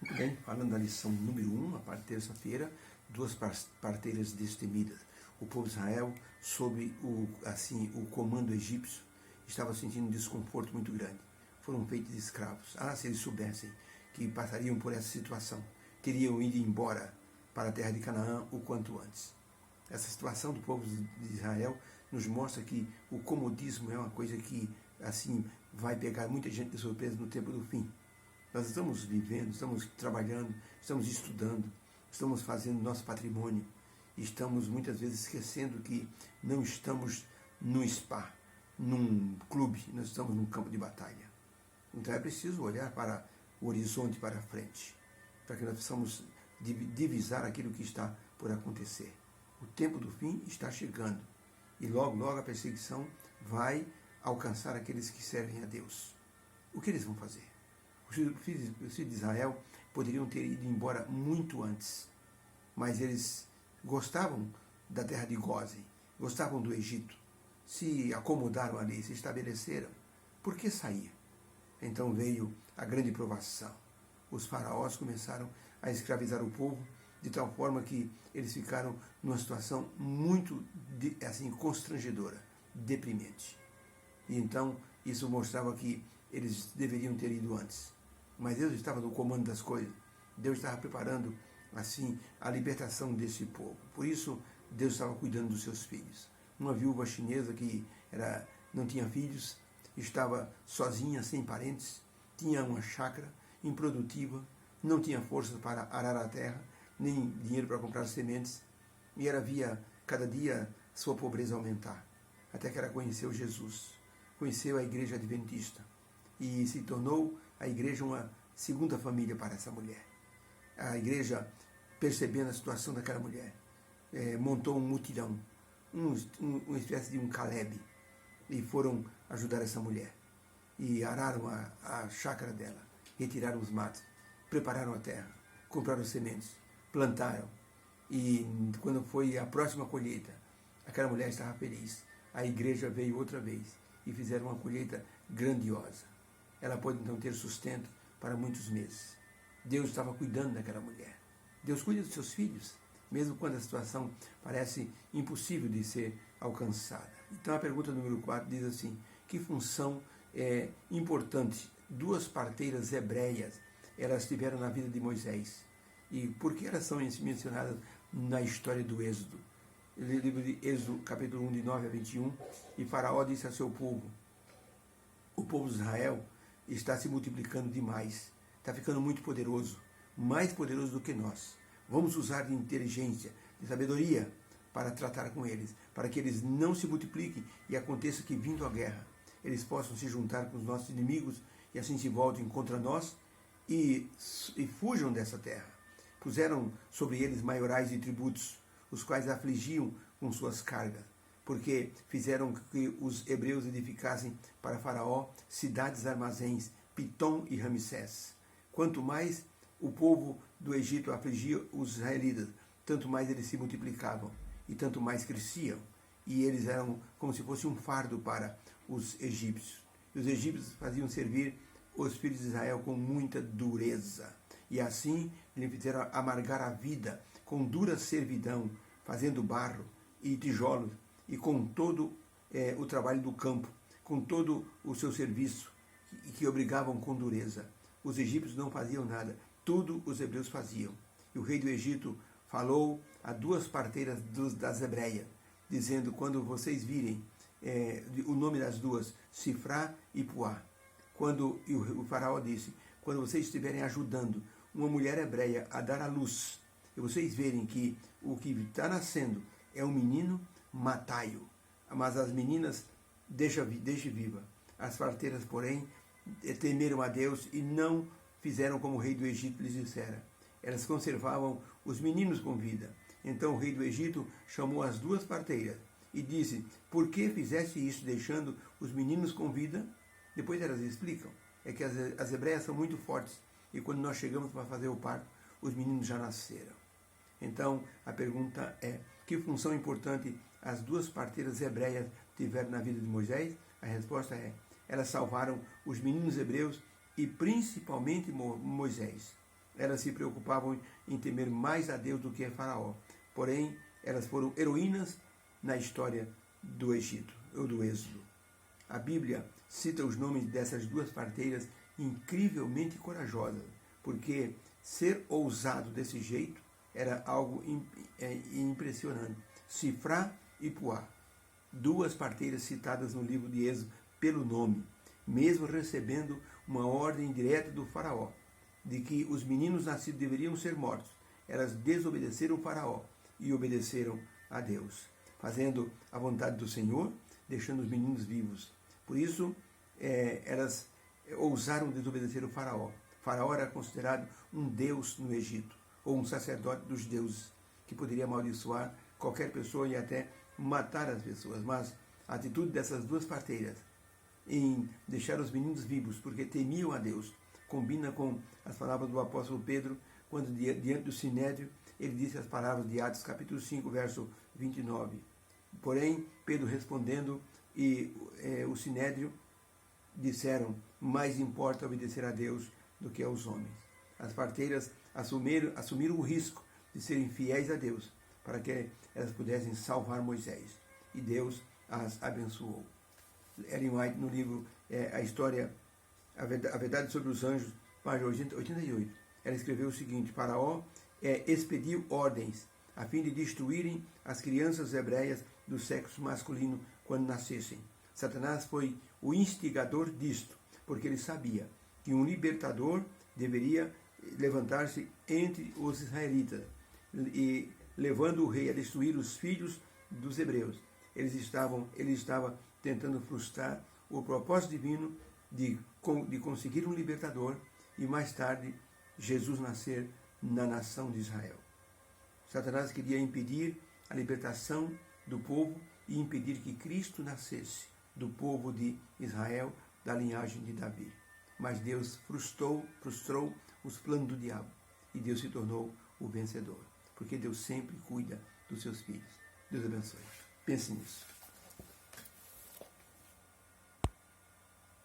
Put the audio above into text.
Muito bem, falando da lição número 1, a parte de terça-feira, duas parteiras destemidas. O povo de Israel, sob o comando egípcio, estava sentindo um desconforto muito grande. Foram feitos escravos. Se eles soubessem que passariam por essa situação, teriam ido embora para a terra de Canaã o quanto antes. Essa situação do povo de Israel nos mostra que o comodismo é uma coisa que, vai pegar muita gente de surpresa no tempo do fim. Nós estamos vivendo, estamos trabalhando, estamos estudando, estamos fazendo nosso patrimônio. Estamos muitas vezes esquecendo que não estamos num spa, num clube, nós estamos num campo de batalha. Então é preciso olhar para o horizonte, para frente, para que nós possamos divisar aquilo que está por acontecer. O tempo do fim está chegando e logo, logo a perseguição vai alcançar aqueles que servem a Deus. O que eles vão fazer? Os filhos de Israel poderiam ter ido embora muito antes, mas eles gostavam da terra de Gósen, gostavam do Egito, se acomodaram ali, se estabeleceram. Por que sair? Então veio a grande provação. Os faraós começaram a escravizar o povo de tal forma que eles ficaram numa situação muito constrangedora, deprimente. E então isso mostrava que eles deveriam ter ido antes. Mas Deus estava no comando das coisas. Deus estava preparando, a libertação desse povo. Por isso, Deus estava cuidando dos seus filhos. Uma viúva chinesa que não tinha filhos, estava sozinha, sem parentes, tinha uma chácara improdutiva, não tinha forças para arar a terra, nem dinheiro para comprar sementes, e ela via cada dia sua pobreza aumentar. Até que ela conheceu Jesus, conheceu a igreja adventista, e se tornou a igreja uma segunda família para essa mulher. A igreja, percebendo a situação daquela mulher, montou um mutirão, uma espécie de um Caleb, e foram ajudar essa mulher. E araram a chácara dela, retiraram os matos, prepararam a terra, compraram sementes, plantaram. E quando foi a próxima colheita, aquela mulher estava feliz. A igreja veio outra vez e fizeram uma colheita grandiosa. Ela pôde então ter sustento para muitos meses. Deus estava cuidando daquela mulher. Deus cuida dos seus filhos, mesmo quando a situação parece impossível de ser alcançada. Então a pergunta número 4 diz assim: que função é importante duas parteiras hebreias elas tiveram na vida de Moisés? E por que elas são mencionadas na história do Êxodo? O livro de Êxodo, capítulo 1, de 9 a 21, e Faraó disse a seu povo: o povo de Israel está se multiplicando demais, está ficando muito poderoso, mais poderoso do que nós. Vamos usar de inteligência, de sabedoria para tratar com eles, para que eles não se multipliquem e aconteça que, vindo a guerra, eles possam se juntar com os nossos inimigos e assim se voltem contra nós e fujam dessa terra. Puseram sobre eles maiorais de tributos, os quais afligiam com suas cargas, porque fizeram que os hebreus edificassem para Faraó cidades armazéns, Pitom e Ramsés. Quanto mais o povo do Egito afligia os israelitas, tanto mais eles se multiplicavam e tanto mais cresciam. E eles eram como se fosse um fardo para os egípcios. E os egípcios faziam servir os filhos de Israel com muita dureza. E assim eles fizeram amargar a vida com dura servidão, fazendo barro e tijolos, e com todo o trabalho do campo, com todo o seu serviço, que obrigavam com dureza. Os egípcios não faziam nada, tudo os hebreus faziam. E o rei do Egito falou a duas parteiras das hebreias, dizendo: quando vocês virem o nome das duas, Sifrá e Puá, e o faraó disse: quando vocês estiverem ajudando uma mulher hebreia a dar à luz, e vocês verem que o que está nascendo é um menino, matai-o. Mas as meninas deixe viva. As parteiras, porém, temeram a Deus e não fizeram como o rei do Egito lhes dissera. Elas conservavam os meninos com vida. Então o rei do Egito chamou as duas parteiras e disse: por que fizeste isso deixando os meninos com vida? Depois elas explicam. É que as hebreias são muito fortes e quando nós chegamos para fazer o parto, os meninos já nasceram. Então a pergunta é: que função importante as duas parteiras hebreias tiveram na vida de Moisés? A resposta é: elas salvaram os meninos hebreus e principalmente Moisés. elas se preocupavam em temer mais a Deus do que a Faraó. Porém, elas foram heroínas na história do Egito, ou do Êxodo. A Bíblia cita os nomes dessas duas parteiras incrivelmente corajosas, porque ser ousado desse jeito era algo impressionante. Sifrá e Puá, duas parteiras citadas no livro de Êxodo pelo nome, mesmo recebendo uma ordem direta do faraó, de que os meninos nascidos deveriam ser mortos. Elas desobedeceram o faraó e obedeceram a Deus, fazendo a vontade do Senhor, deixando os meninos vivos. Por isso, elas ousaram desobedecer o faraó. O faraó era considerado um deus no Egito, ou um sacerdote dos deuses, que poderia amaldiçoar qualquer pessoa e até matar as pessoas. Mas a atitude dessas duas parteiras em deixar os meninos vivos, porque temiam a Deus, combina com as palavras do apóstolo Pedro, quando diante do Sinédrio, ele disse as palavras de Atos capítulo 5, verso 29. Porém, Pedro respondendo, e o Sinédrio disseram: mais importa obedecer a Deus do que aos homens. As parteiras assumiram o risco de serem fiéis a Deus, para que elas pudessem salvar Moisés. E Deus as abençoou. Ellen White, no livro A História, a Verdade sobre os Anjos, página 88, ela escreveu o seguinte: Faraó expediu ordens a fim de destruírem as crianças hebreias do sexo masculino quando nascessem. Satanás foi o instigador disto, porque ele sabia que um libertador deveria levantar-se entre os israelitas, e levando o rei a destruir os filhos dos hebreus. Ele estava tentando frustrar o propósito divino de conseguir um libertador e mais tarde Jesus nascer na nação de Israel. Satanás queria impedir a libertação do povo e impedir que Cristo nascesse do povo de Israel, da linhagem de Davi. Mas Deus frustrou os planos do diabo e Deus se tornou o vencedor, porque Deus sempre cuida dos seus filhos. Deus abençoe. Pense nisso.